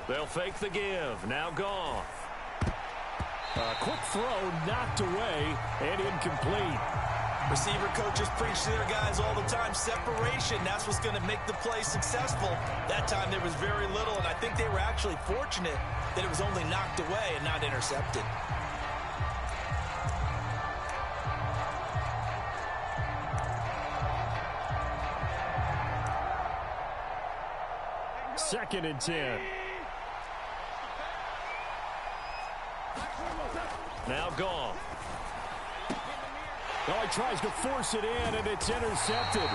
They'll fake the give. Now gone. A quick throw knocked away and incomplete. Receiver coaches preach to their guys all the time. Separation, that's what's going to make the play successful. That time there was very little, and I think they were actually fortunate that it was only knocked away and not intercepted. Second and 10. Now gone. Oh, he tries to force it in, and it's intercepted.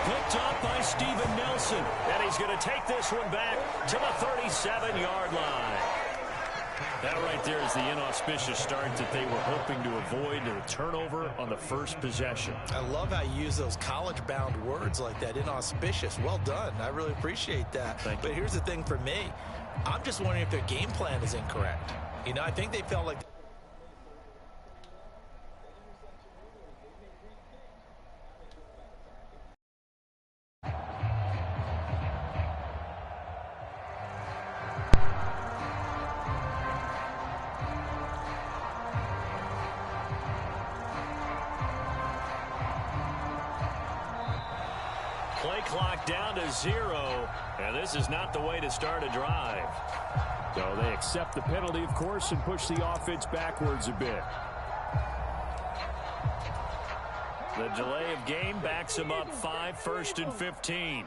Picked up by Steven Nelson. And he's going to take this one back to the 37-yard line. That right there is the inauspicious start that they were hoping to avoid, the turnover on the first possession. I love how you use those college-bound words like that, inauspicious. Well done. I really appreciate that. Thank you. But here's the thing for me. I'm just wondering if their game plan is incorrect. You know, I think they felt like... Play clock down to 0, and this is not the way to start a drive. So they accept the penalty, of course, and push the offense backwards a bit. The delay of game backs them up 5, 1st and 15.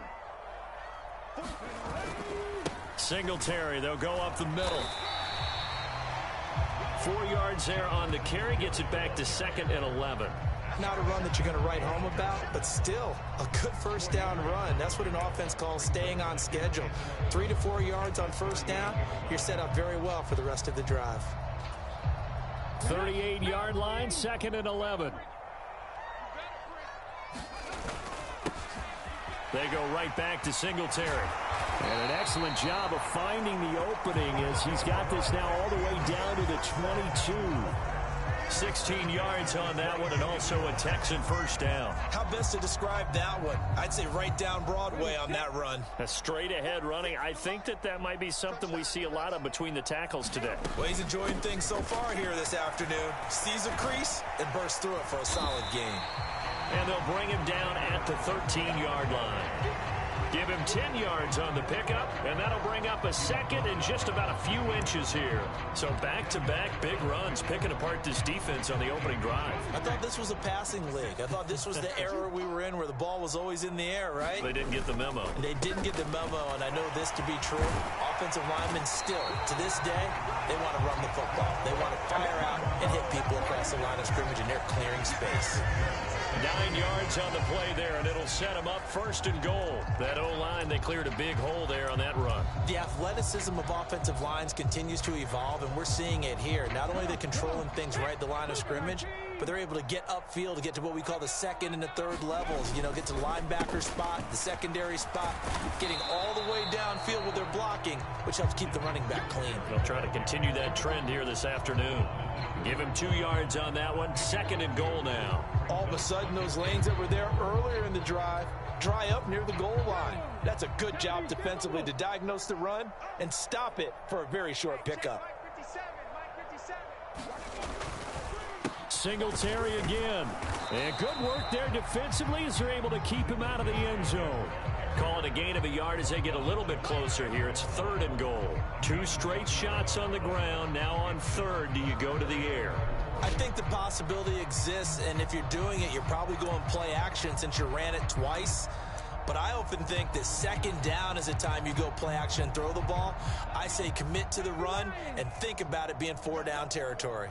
Singletary, they'll go up the middle. 4 yards there on the carry, gets it back to 2nd and 11. Not a run that you're going to write home about, but still a good first down run. That's what an offense calls staying on schedule. 3 to 4 yards on first down, you're set up very well for the rest of the drive. 38-yard line, 2nd and 11. They go right back to Singletary. And an excellent job of finding the opening as he's got this now all the way down to the 22. 16 yards on that one, and also a Texan first down. How best to describe that one? I'd say right down Broadway on that run. A straight ahead running. I think that might be something we see a lot of between the tackles today. Well, he's enjoying things so far here this afternoon. Sees a crease and bursts through it for a solid gain. And they'll bring him down at the 13-yard line. Give him 10 yards on the pickup, and that'll bring up a second and just about a few inches here. So back-to-back big runs, picking apart this defense on the opening drive. I thought this was a passing league. I thought this was the era we were in where the ball was always in the air, right? They didn't get the memo. They didn't get the memo, and I know this to be true. Offensive linemen still, to this day, they want to run the football. They want to fire out and hit people across the line of scrimmage, and they're clearing space. 9 yards on the play there, and it'll set them up 1st and goal. That O-line, they cleared a big hole there on that run. The athleticism of offensive lines continues to evolve, and we're seeing it here. Not only are they controlling things right at the line of scrimmage, but they're able to get upfield to get to what we call the 2nd and the 3rd levels. You know, get to the linebacker spot, the secondary spot, getting all the way downfield with their blocking, which helps keep the running back clean. They'll try to continue that trend here this afternoon. Give him 2 yards on that one. 2nd and goal now. All of a sudden, those lanes that were there earlier in the drive dry up near the goal line. That's a good job defensively to diagnose the run and stop it for a very short pickup. Singletary again. And good work there defensively as they're able to keep him out of the end zone. Call it a gain of a yard as they get a little bit closer here. It's 3rd and goal. 2 straight shots on the ground. Now on 3rd, do you go to the air? I think the possibility exists, and if you're doing it, you're probably going play action since you ran it twice. But I often think that 2nd down is the time you go play action and throw the ball. I say commit to the run and think about it being 4-down territory.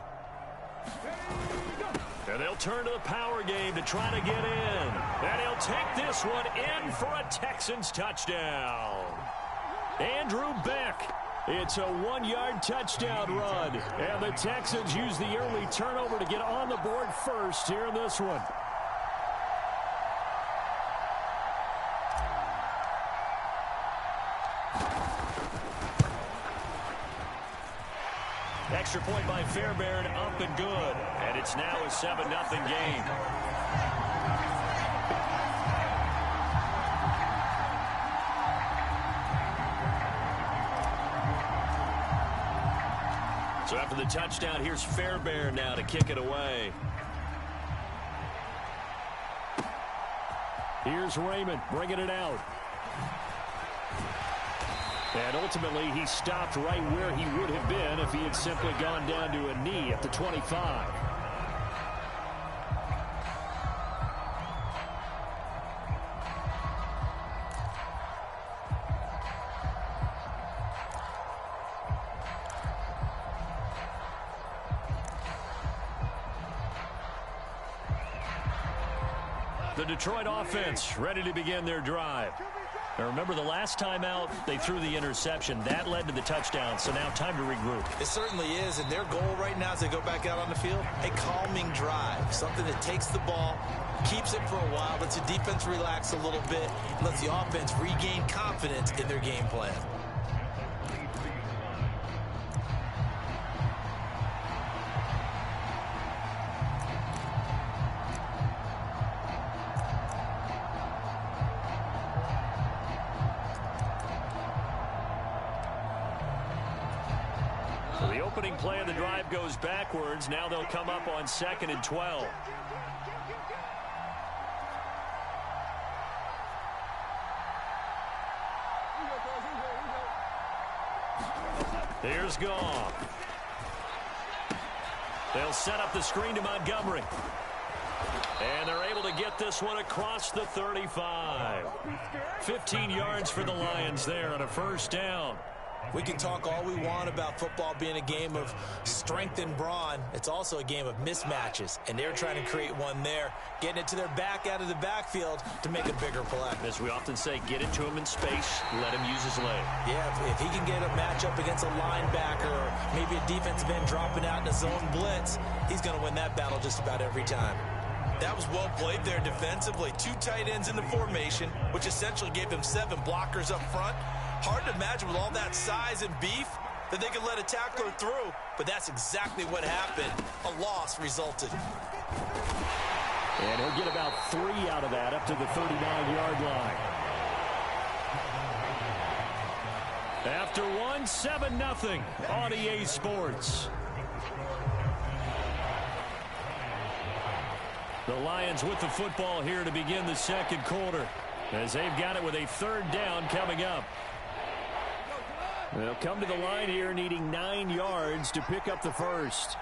And they'll turn to the power game to try to get in. And he'll take this one in for a Texans touchdown. Andrew Beck. It's a 1-yard touchdown run. And the Texans use the early turnover to get on the board first here in this one. Extra point by Fairbairn, up and good. And it's now a 7-0 game. the touchdown. Here's Fairbairn now to kick it away. Here's Raymond bringing it out. And ultimately, he stopped right where he would have been if he had simply gone down to a knee at the 25. The Detroit offense ready to begin their drive. Now remember, the last time out, they threw the interception. That led to the touchdown, so now time to regroup. It certainly is, and their goal right now as they go back out on the field, a calming drive, something that takes the ball, keeps it for a while, lets the defense relax a little bit, and lets the offense regain confidence in their game plan. The opening play of the drive goes backwards. Now they'll come up on 2nd and 12. Here's Goff. They'll set up the screen to Montgomery. And they're able to get this one across the 35. 15 yards for the Lions there on a first down. We can talk all we want about football being a game of strength and brawn. It's also a game of mismatches, and they're trying to create one there, getting it to their back out of the backfield to make a bigger play. As we often say, get into him in space, let him use his leg. Yeah, if he can get a matchup against a linebacker or maybe a defensive end dropping out in a zone blitz, he's going to win that battle just about every time. That was well played there defensively. 2 tight ends in the formation, which essentially gave them 7 blockers up front. Hard to imagine with all that size and beef that they could let a tackler through, but that's exactly what happened. A loss resulted. And he'll get about 3 out of that up to the 39-yard line. After 1, 7-0 on EA Sports. The Lions with the football here to begin the second quarter, as they've got it with a 3rd down coming up. They'll come to the line here needing 9 yards to pick up the first.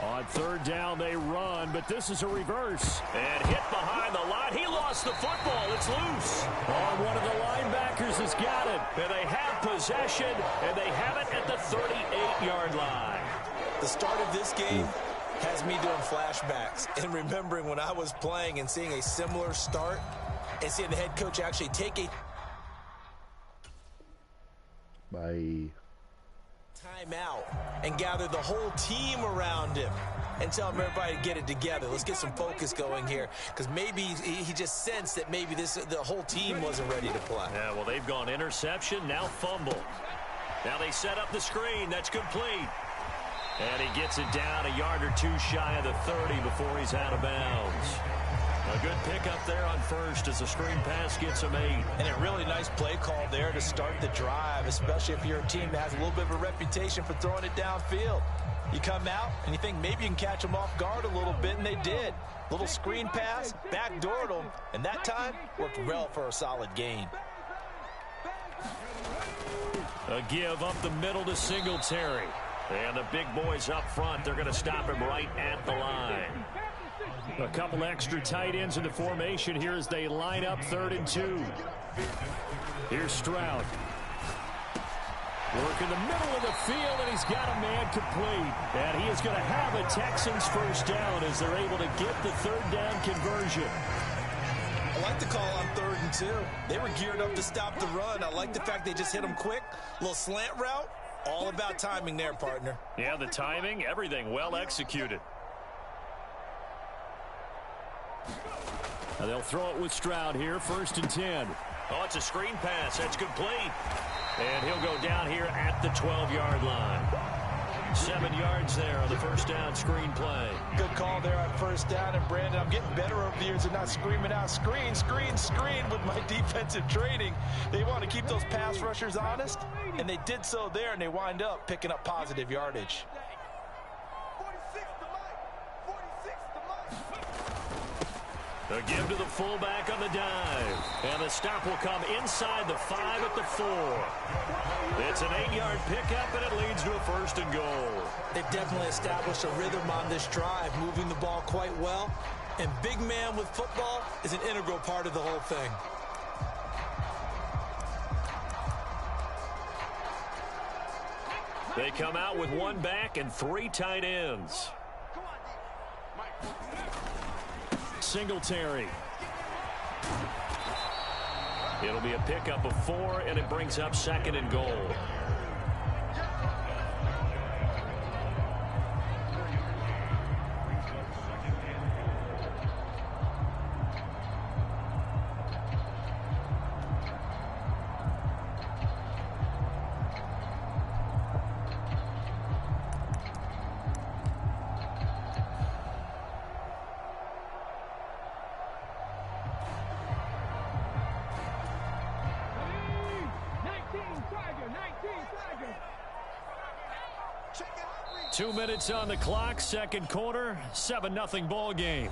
On 3rd down, they run, but this is a reverse. And hit behind the line. He lost the football. It's loose. Oh, one of the linebackers has got it. And they have possession, and they have it at the 38-yard line. The start of this game has me doing flashbacks and remembering when I was playing and seeing a similar start and seeing the head coach actually take a timeout and gather the whole team around him and tell him everybody to get it together. Let's get some focus going here, because maybe he just sensed that maybe the whole team wasn't ready to play. Yeah, well, they've gone interception, now fumble. Now they set up the screen. That's complete. And he gets it down a yard or 2 shy of the 30 before he's out of bounds. A good pickup there on first as the screen pass gets him 8. And a really nice play call there to start the drive, especially if you're a team that has a little bit of a reputation for throwing it downfield. You come out and you think maybe you can catch them off guard a little bit, and they did. Little screen pass, backdoored them, and that time worked well for a solid gain. A give up the middle to Singletary. And the big boys up front, they're going to stop him right at the line. A couple extra tight ends in the formation here as they line up 3rd and 2. Here's Stroud. Work in the middle of the field, and he's got a man complete. And he is going to have a Texans first down as they're able to get the 3rd down conversion. I like the call on 3rd and 2. They were geared up to stop the run. I like the fact they just hit them quick. A little slant route. All about timing there, partner. Yeah, the timing, everything well executed. Now they'll throw it with Stroud here, 1st and 10. Oh, it's a screen pass. That's complete. And he'll go down here at the 12-yard line. 7 yards there on the first down screen play. Good call there on first down. And, Brandon, I'm getting better over the years and not screaming out, screen, screen, screen with my defensive training. They want to keep those pass rushers honest, and they did so there, and they wind up picking up positive yardage. A give to the fullback on the dive. And the stop will come inside the 5 at the 4. It's an 8-yard pickup, and it leads to a first and goal. They've definitely established a rhythm on this drive, moving the ball quite well. And big man with football is an integral part of the whole thing. They come out with 1 back and 3 tight ends. Singletary. It'll be a pickup of 4, and it brings up second and goal. Two minutes on the clock, second quarter, 7-0 ball game.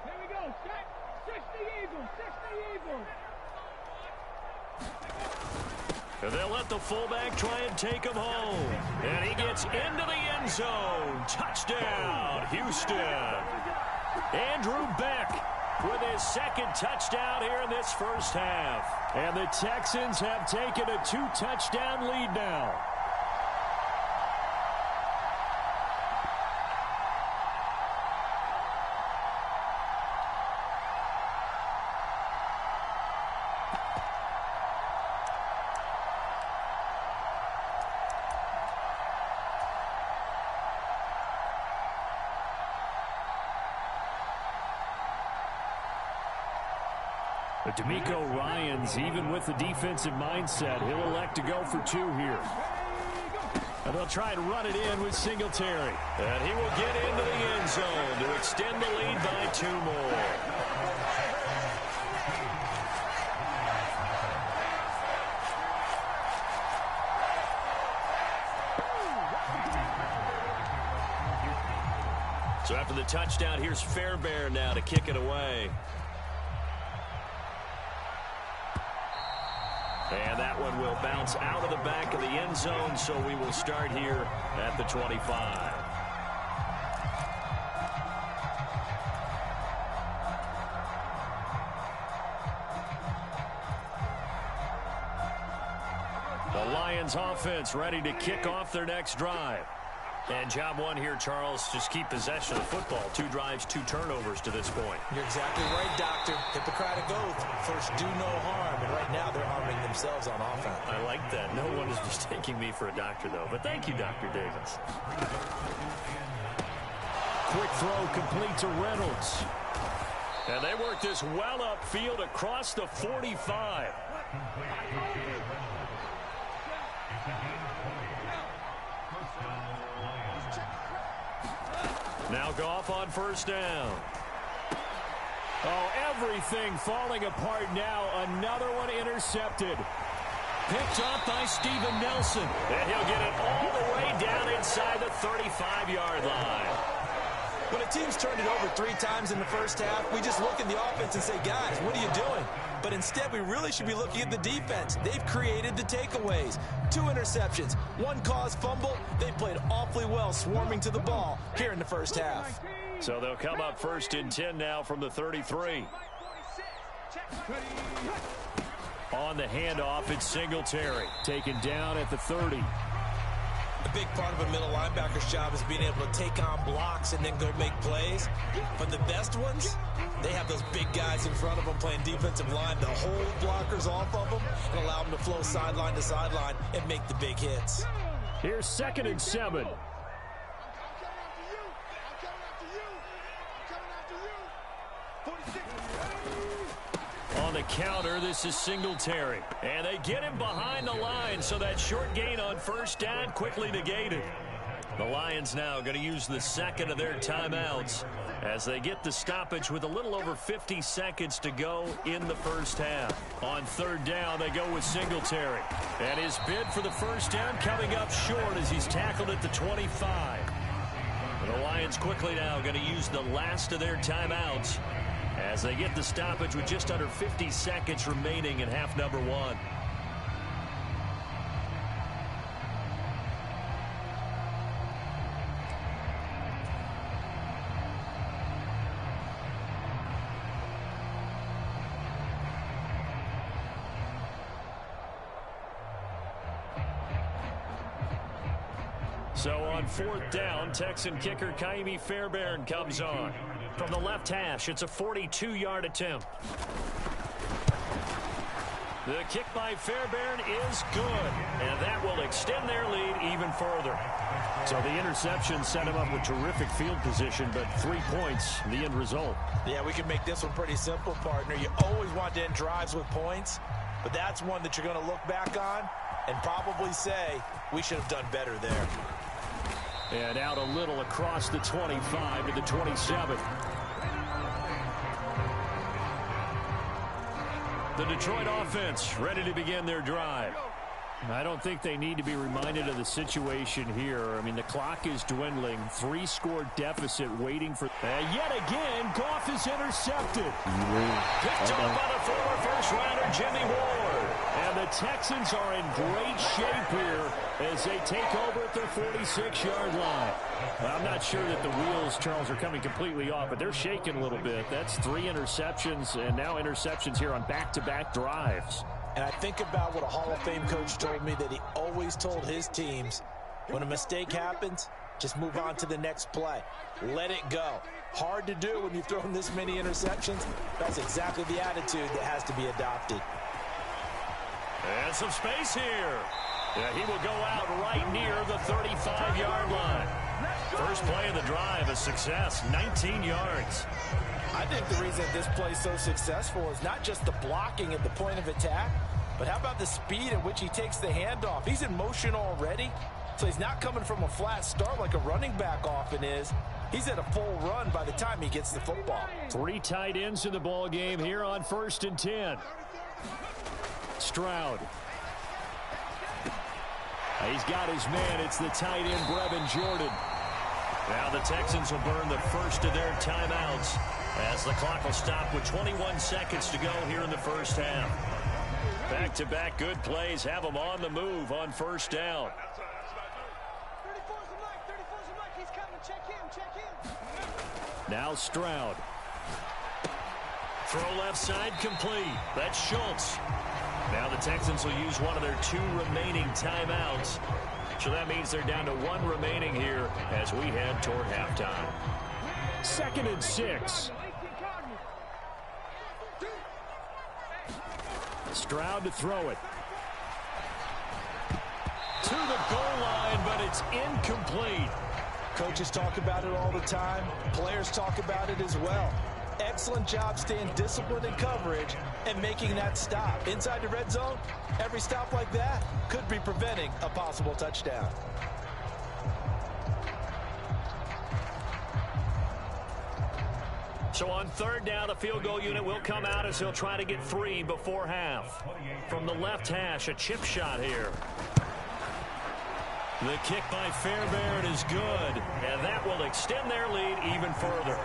Here we go, set, 60 Eagles, 60 Eagles. And they'll let the fullback try and take him home. And he gets into the end zone. Touchdown, Houston. Andrew Beck with his second touchdown here in this first half. And the Texans have taken a 2-touchdown lead now. But D'Amico Ryans, even with the defensive mindset, he'll elect to go for 2 here. And they'll try and run it in with Singletary. And he will get into the end zone to extend the lead by 2 more. So after the touchdown, here's Fairbairn now to kick it away. And that one will bounce out of the back of the end zone, so we will start here at the 25. The Lions offense ready to kick off their next drive. And job 1 here, Charles, just keep possession of the football. 2 drives, 2 turnovers to this point. You're exactly right, Doctor. Hippocratic oath. First, do no harm. And right now, they're harming themselves on offense. I like that. No one is mistaking me for a doctor, though. But thank you, Dr. Davis. Quick throw complete to Reynolds. And they work this well upfield across the 45. Now Goff on first down. Oh, everything falling apart now. Another one intercepted. Picked up by Steven Nelson. And he'll get it all the way down inside the 35-yard line. When a team's turned it over 3 times in the first half, we just look at the offense and say, guys, what are you doing? But instead, we really should be looking at the defense. They've created the takeaways. 2 interceptions, 1 caused fumble. They played awfully well swarming to the ball here in the first half. So they'll come up first and 10 now from the 33. On the handoff, it's Singletary. Taken down at the 30. A big part of a middle linebacker's job is being able to take on blocks and then go make plays. But the best ones, they have those big guys in front of them playing defensive line to hold blockers off of them and allow them to flow sideline to sideline and make the big hits. Here's 2nd and 7. On the counter, this is Singletary. And they get him behind the line, so that short gain on first down quickly negated. The Lions now going to use the second of their timeouts as they get the stoppage with a little over 50 seconds to go in the first half. On third down, they go with Singletary. And his bid for the first down coming up short as he's tackled at the 25. The Lions quickly now going to use the last of their timeouts as they get the stoppage with just under 50 seconds remaining in half number one. So on fourth down, Texan kicker Ka'imi Fairbairn comes on. From the left hash, it's a 42-yard attempt. The kick by Fairbairn is good, and that will extend their lead even further. So the interception set him up with terrific field position, but 3 points, the end result. Yeah, we can make this one pretty simple, partner. You always want to end drives with points, but that's one that you're going to look back on and probably say, we should have done better there. And out a little across the 25 to the 27. The Detroit offense ready to begin their drive. I don't think they need to be reminded of the situation here. I mean, the clock is dwindling. 3-score deficit waiting for... yet again, Goff is intercepted. Picked up by the former first-rounder Jimmy Ward. And the Texans are in great shape here as they take over at their 46-yard line. I'm not sure that the wheels, Charles, are coming completely off, but they're shaking a little bit. That's 3 interceptions, and now interceptions here on back-to-back drives. And I think about what a Hall of Fame coach told me that he always told his teams, when a mistake happens, just move on to the next play. Let it go. Hard to do when you've thrown this many interceptions. That's exactly the attitude that has to be adopted. And some space here. Yeah, he will go out right near the 35-yard line. First play of the drive, a success, 19 yards. I think the reason this play is so successful is not just the blocking at the point of attack, but how about the speed at which he takes the handoff? He's in motion already, so he's not coming from a flat start like a running back often is. He's at a full run by the time he gets the football. 3 tight ends in the ball game here on 1st and 10. Stroud. He's got his man. It's the tight end, Brevin Jordan. Now the Texans will burn the first of their timeouts as the clock will stop with 21 seconds to go here in the first half. Back-to-back good plays have them on the move on first down. 34's the mic. 34's the mic. He's coming. Check him. Check him. Now Stroud. Throw left side complete. That's Schultz. Now the Texans will use one of their 2 remaining timeouts. So that means they're down to 1 remaining here as we head toward halftime. 2nd and 6. Stroud to throw it. To the goal line, but it's incomplete. Coaches talk about it all the time. Players talk about it as well. Excellent job staying disciplined in coverage and making that stop. Inside the red zone, every stop like that could be preventing a possible touchdown. So on third down, the field goal unit will come out as he'll try to get 3 before half. From the left hash, a chip shot here. The kick by Fairbairn is good, and that will extend their lead even further.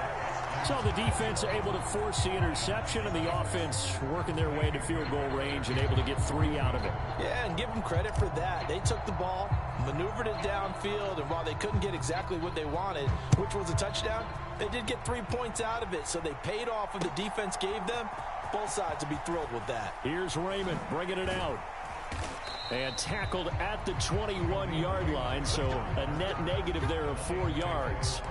So the defense able to force the interception, and the offense working their way to field goal range and able to get 3 out of it. Yeah, and give them credit for that. They took the ball, maneuvered it downfield, and while they couldn't get exactly what they wanted, which was a touchdown, they did get 3 points out of it, so they paid off what the defense gave them. Both sides would be thrilled with that. Here's Raymond bringing it out. And tackled at the 21-yard line, so a net negative there of 4 yards.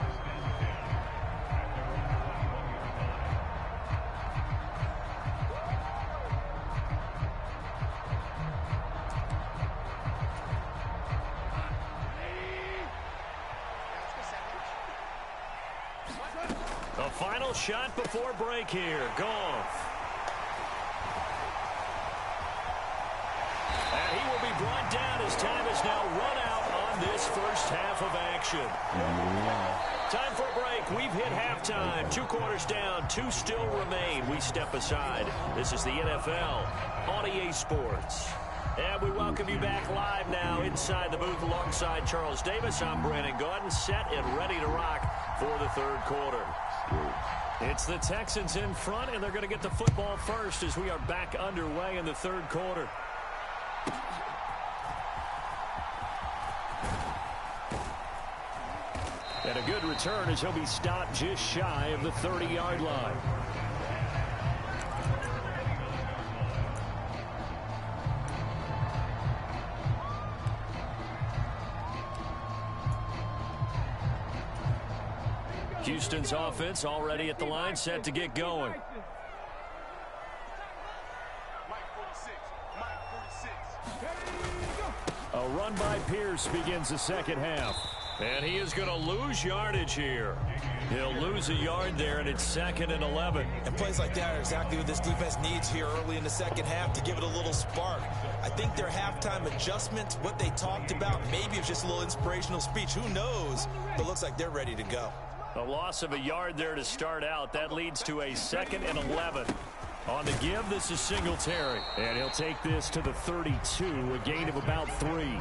A final shot before break here. Goff. And he will be brought down as time is now run out on this first half of action. Time for a break. We've hit halftime. 2 quarters down. 2 still remain. We step aside. This is the NFL on EA Sports. And we welcome you back live now inside the booth alongside Charles Davis. I'm Brandon Gordon, set and ready to rock for the third quarter. It's the Texans in front, and they're going to get the football first as we are back underway in the third quarter. And a good return as he'll be stopped just shy of the 30-yard line. Houston's offense already at the line, set to get going. A run by Pierce begins the second half. And he is going to lose yardage here. He'll lose a yard there, and it's 2nd and 11. And plays like that are exactly what this defense needs here early in the second half to give it a little spark. I think their halftime adjustments, what they talked about, maybe it's just a little inspirational speech. Who knows? But it looks like they're ready to go. A loss of a yard there to start out. That leads to a 2nd and 11. On the give, this is Singletary. And he'll take this to the 32, a gain of about 3.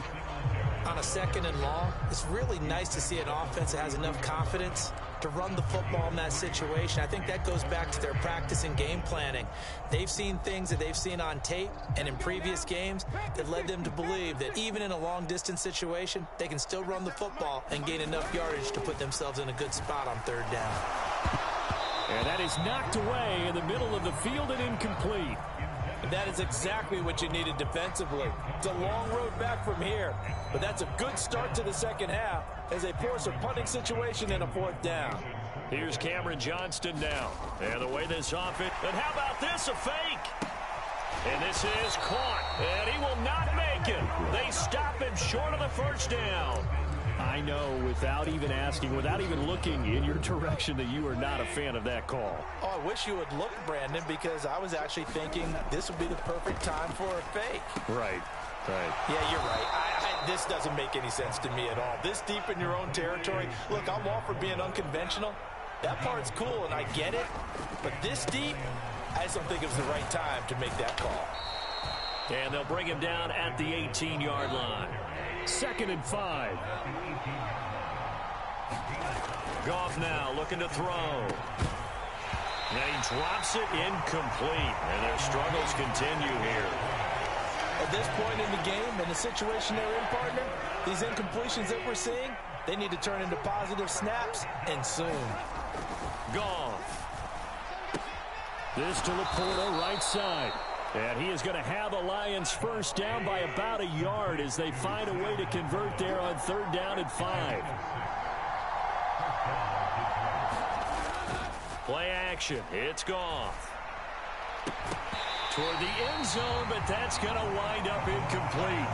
On a 2nd and long, it's really nice to see an offense that has enough confidence to run the football in that situation. I think that goes back to their practice and game planning. They've seen things that they've seen on tape and in previous games that led them to believe that even in a long-distance situation, they can still run the football and gain enough yardage to put themselves in a good spot on 3rd down. And that is knocked away in the middle of the field and incomplete. That is exactly what you needed defensively. It's a long road back from here, but that's a good start to the second half as they force a punting situation in a 4th down. Here's Cameron Johnston now. And the way this offense, and how about this, a fake? And this is caught, and he will not make it. They stop him short of the first down. I know, without even asking, without even looking in your direction, that you are not a fan of that call. Oh, I wish you would look, Brandon, because I was actually thinking this would be the perfect time for a fake. Right. Yeah, you're right. This doesn't make any sense to me at all. This deep in your own territory, look, I'm all for being unconventional. That part's cool, and I get it. But this deep, I just don't think it was the right time to make that call. And they'll bring him down at the 18-yard line. 2nd and 5. Goff now looking to throw. And he drops it incomplete. And their struggles continue here. At this point in the game, in the situation they're in, partner, these incompletions that we're seeing, they need to turn into positive snaps, and soon. Goff. This to Laporta, right side. And he is going to have the Lions first down by about a yard as they find a way to convert there on 3rd down and 5. Play action. It's Goff. Toward the end zone, but that's going to wind up incomplete.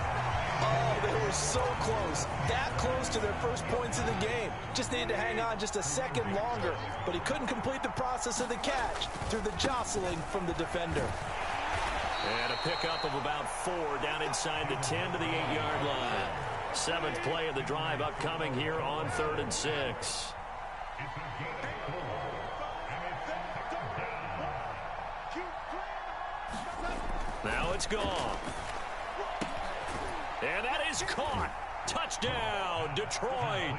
Oh, they were so close. That close to their first points of the game. Just needed to hang on just a second longer. But he couldn't complete the process of the catch through the jostling from the defender. And a pickup of about 4 down inside the 10 to the 8-yard line. 7th play of the drive upcoming here on 3rd and 6. Now it's gone. And that is caught. Touchdown, Detroit.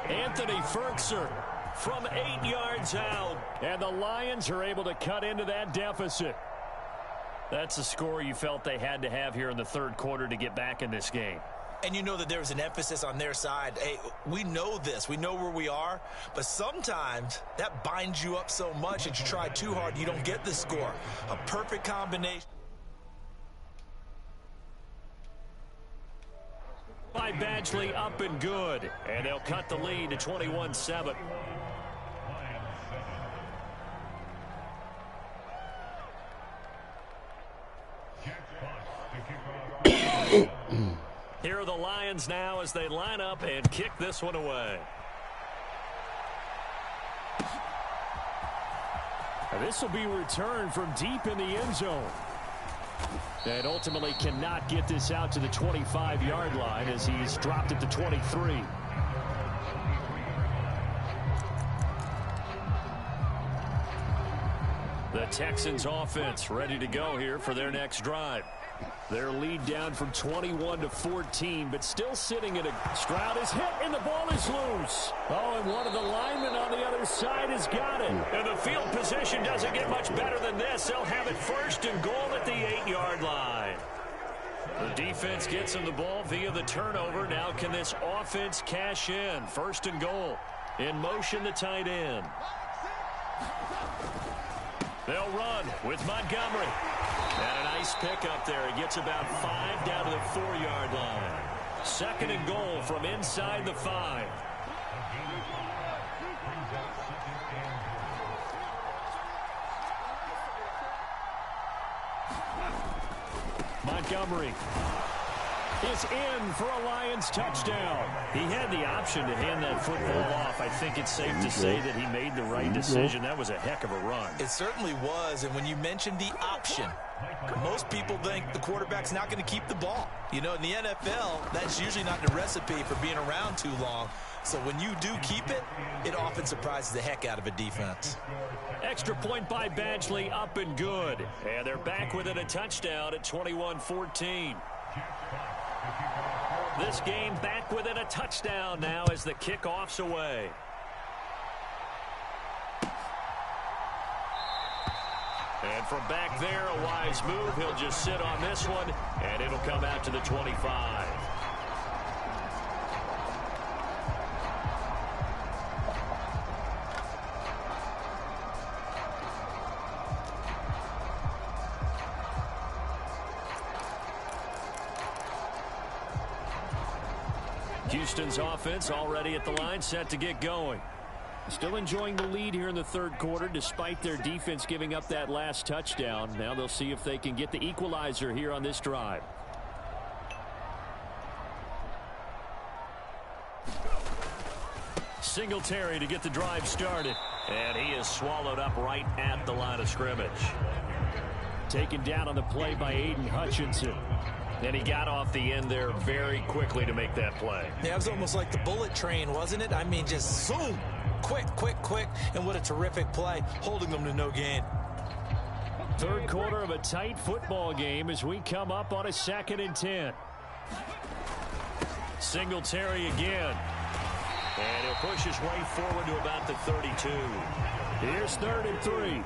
Anthony Ferkser from 8 yards out. And the Lions are able to cut into that deficit. That's a score you felt they had to have here in the third quarter to get back in this game. And you know that there's an emphasis on their side. Hey, we know this. We know where we are. But sometimes that binds you up so much that you try too hard, you don't get the score. A perfect combination. By Badgley, up and good. And they'll cut the lead to 21-7. Here are the Lions now as they line up and kick this one away. This will be returned from deep in the end zone. And ultimately cannot get this out to the 25-yard line as he's dropped at the 23. The Texans offense ready to go here for their next drive. Their lead down from 21 to 14, but still sitting at a... Stroud is hit, and the ball is loose. Oh, and one of the linemen on the other side has got it. And the field position doesn't get much better than this. They'll have it first and goal at the 8-yard line. The defense gets him the ball via the turnover. Now can this offense cash in? First and goal. In motion, the tight end. They'll run with Montgomery. And a nice pickup there. He gets about 5 down to the 4-yard line. Second and goal from inside the 5. Montgomery is in for a Lions touchdown. He had the option to hand that football off. I think it's safe to say that he made the right decision. That was a heck of a run. It certainly was, and when you mentioned the option, most people think the quarterback's not going to keep the ball. You know, in the NFL, that's usually not the recipe for being around too long. So when you do keep it, it often surprises the heck out of a defense. Extra point by Badgley, up and good. And they're back within a touchdown at 21-14. This game back within a touchdown now as the kickoff's away. And from back there, a wise move. He'll just sit on this one, and it'll come out to the 25. Houston's offense already at the line, set to get going. Still enjoying the lead here in the third quarter, despite their defense giving up that last touchdown. Now they'll see if they can get the equalizer here on this drive. Singletary to get the drive started. And he is swallowed up right at the line of scrimmage. Taken down on the play by Aiden Hutchinson. And he got off the end there very quickly to make that play. Yeah, it was almost like the bullet train, wasn't it? I mean, just zoom. Quick, quick, quick. And what a terrific play, holding them to no gain. Third quarter of a tight football game as we come up on a 2nd and 10. Singletary again. And he'll push his way forward to about the 32. Here's 3rd and 3.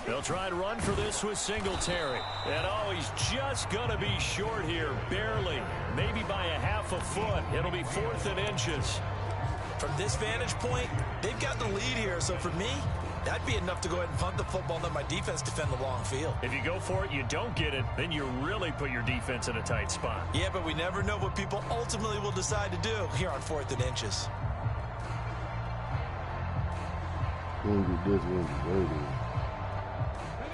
They'll try to run for this with Singletary. And, oh, he's just going to be short here, barely. Maybe by a half a foot. It'll be 4th and inches. From this vantage point, they've got the lead here. So for me, that'd be enough to go ahead and punt the football and let my defense defend the long field. If you go for it, you don't get it, then you really put your defense in a tight spot. Yeah, but we never know what people ultimately will decide to do here on 4th and inches.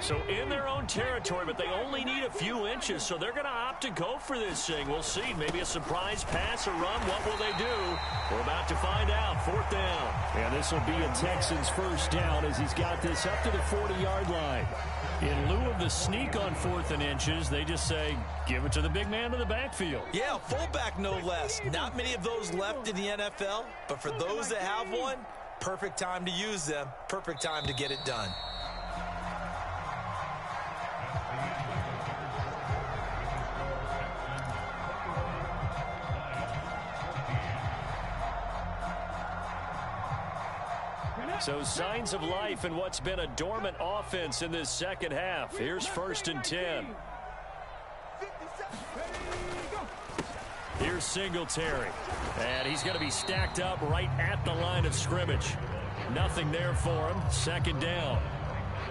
So in their own territory, but they only need a few inches, so they're going to opt to go for this thing. We'll see. Maybe a surprise pass or run. What will they do? We're about to find out. 4th down. And this will be a Texans first down as he's got this up to the 40-yard line. In lieu of the sneak on 4th and inches, they just say, give it to the big man in the backfield. Yeah, fullback no less. Not many of those left in the NFL, but for those that have one, perfect time to use them. Perfect time to get it done. So signs of life in what's been a dormant offense in this second half. Here's 1st and 10. Here's Singletary. And he's going to be stacked up right at the line of scrimmage. Nothing there for him. 2nd down.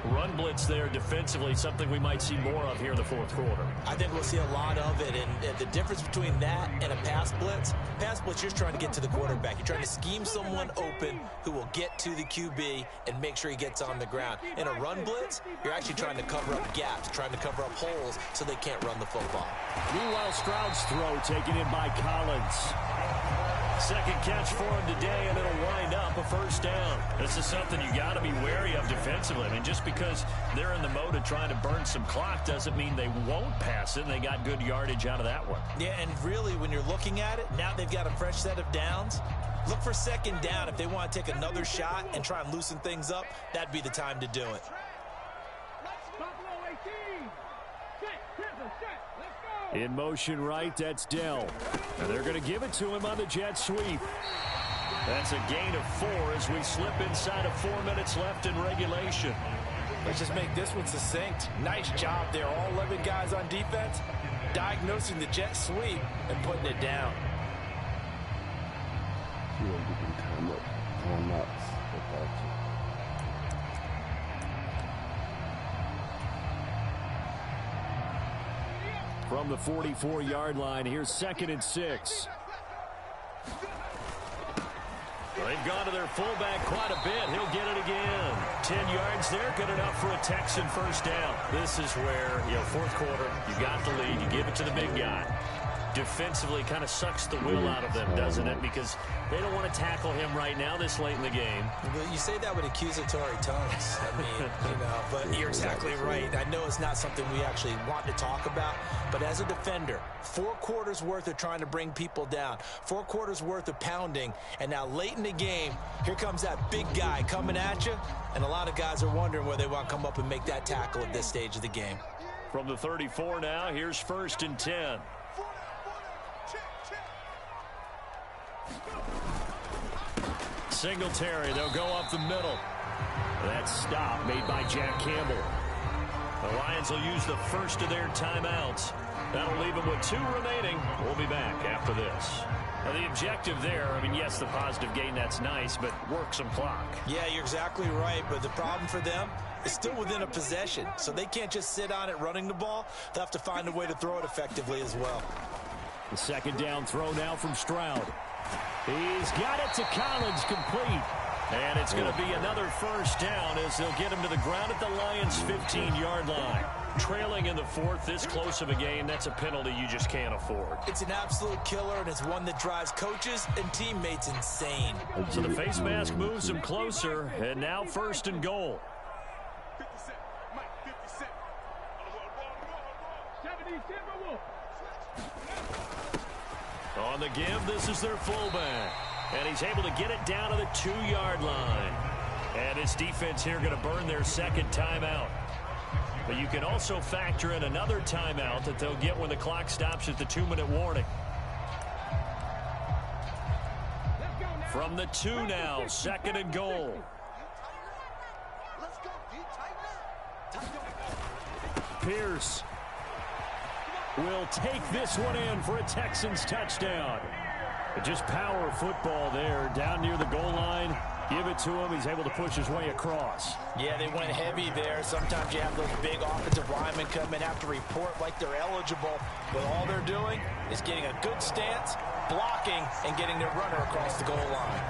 Run blitz there defensively, something we might see more of here in the 4th quarter. I think we'll see a lot of it, and the difference between that and a pass blitz, you're trying to get to the quarterback. You're trying to scheme someone open who will get to the QB and make sure he gets on the ground. In a run blitz, you're actually trying to cover up gaps, trying to cover up holes so they can't run the football. Meanwhile, Stroud's throw taken in by Collins. Second catch for him today, and it'll wind up a first down. This is something you got to be wary of defensively. I mean, just because they're in the mode of trying to burn some clock doesn't mean they won't pass it. And they got good yardage out of that one. Yeah, and really, when you're looking at it, now they've got a fresh set of downs. Look for second down. If they want to take another shot and try and loosen things up, that'd be the time to do it. In motion right, that's Dell. And they're going to give it to him on the jet sweep. That's a gain of 4 as we slip inside of 4 minutes left in regulation. Let's just make this one succinct. Nice job there. All 11 guys on defense diagnosing the jet sweep and putting it down. From the 44-yard line, here's 2nd and 6. They've gone to their fullback quite a bit. He'll get it again. 10 yards there, good enough for a Texan first down. This is where, fourth quarter, you got the lead. You give it to the big guy. Defensively kind of sucks the will out of them, doesn't it? Because they don't want to tackle him right now this late in the game. You say that with accusatory tones. I mean, but you're exactly right. I know it's not something we actually want to talk about, but as a defender, 4 quarters worth of trying to bring people down, 4 quarters worth of pounding, and now late in the game, here comes that big guy coming at you, and a lot of guys are wondering where they want to come up and make that tackle at this stage of the game. From the 34 now, here's 1st and 10. Singletary, they'll go up the middle. That stop made by Jack Campbell. The Lions will use the first of their timeouts. That'll leave them with 2 remaining. We'll be back after this. Now the objective there, yes, the positive gain, that's nice, but work some clock. Yeah, you're exactly right, but the problem for them is still within a possession, so they can't just sit on it running the ball. They'll have to find a way to throw it effectively as well. The 2nd down throw now from Stroud. He's got it to Collins, complete. And it's going to be another first down as they'll get him to the ground at the Lions' 15-yard line. Trailing in the 4th, this close of a game, that's a penalty you just can't afford. It's an absolute killer, and it's one that drives coaches and teammates insane. So the face mask moves him closer, and now 1st and goal. On the give, this is their fullback. And he's able to get it down to the 2-yard line. And his defense here going to burn their 2nd timeout. But you can also factor in another timeout that they'll get when the clock stops at the 2-minute warning. From the 2 now, 2nd and goal. Pierce will take this one in for a Texans touchdown. Just power football there down near the goal line. Give it to him. He's able to push his way across. Yeah, they went heavy there. Sometimes you have those big offensive linemen come in, have to report like they're eligible. But all they're doing is getting a good stance, blocking, and getting their runner across the goal line.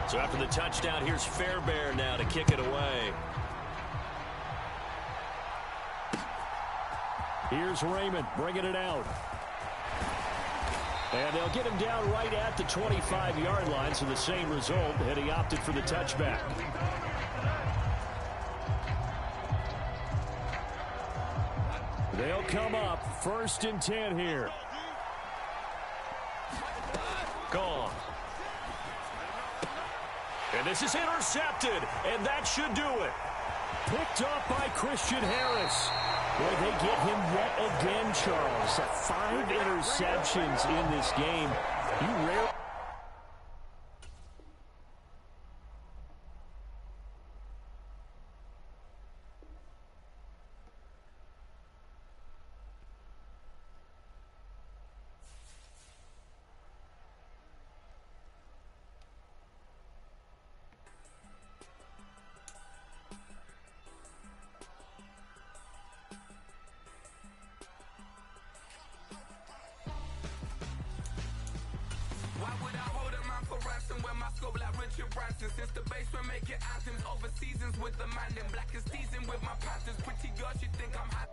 So after the touchdown, here's Fairbairn now to kick it away. Here's Raymond bringing it out. And they'll get him down right at the 25-yard line, so the same result, and he opted for the touchback. They'll come up 1st and 10 here. Gone. And this is intercepted, and that should do it. Picked up by Christian Harris. Boy, they get him yet again, Charles. 5 interceptions in this game. You rarely... Since the basement making items over seasons with the man in black is season with my patterns. Pretty girl, she think I'm hot.